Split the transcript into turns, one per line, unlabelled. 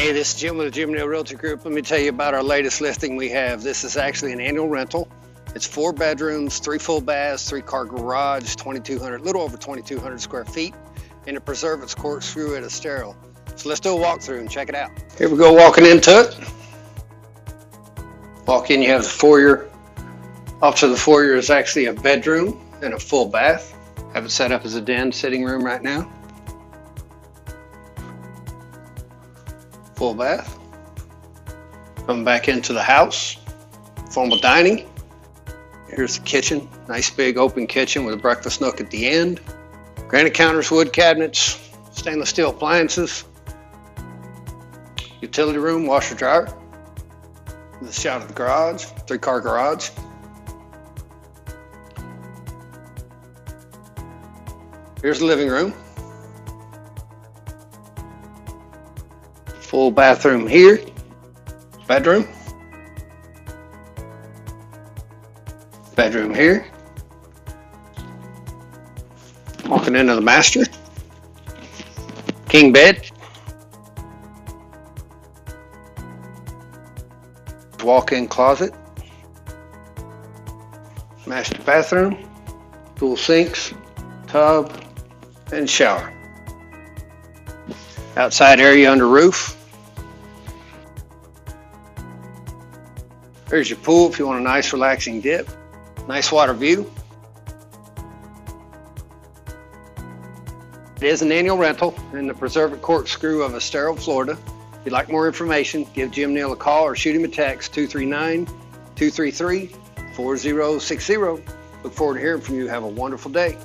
Hey, this is Jim with the Jim Neal Realty Group. Let me tell you about our latest listing we have. This is actually an annual rental. It's 4 bedrooms, 3 full baths, 3-car garage, 2,200, little over 2,200 square feet, and it preserves its Corkscrew at Estero. So let's do a walkthrough and check it out. Here we go, walking into it. Walk in, you have the foyer. Off to the foyer is actually a bedroom and a full bath. Have it set up as a den sitting room right now. Full bath. Come back into the house. Formal dining. Here's the kitchen. Nice big open kitchen with a breakfast nook at the end. Granite counters, wood cabinets, stainless steel appliances. Utility room, washer dryer. The shot of the garage, 3-car garage. Here's the living room. Full bathroom here. Bedroom. Bedroom here. Walking into the master. King bed. Walk-in closet. Master bathroom. Dual sinks, tub, and shower. Outside area under roof. There's your pool if you want a nice relaxing dip. Nice water view. It is an annual rental in the preserved Corkscrew of Estero, Florida. If you'd like more information, give Jim Neal a call or shoot him a text, 239-233-4060. Look forward to hearing from you. Have a wonderful day.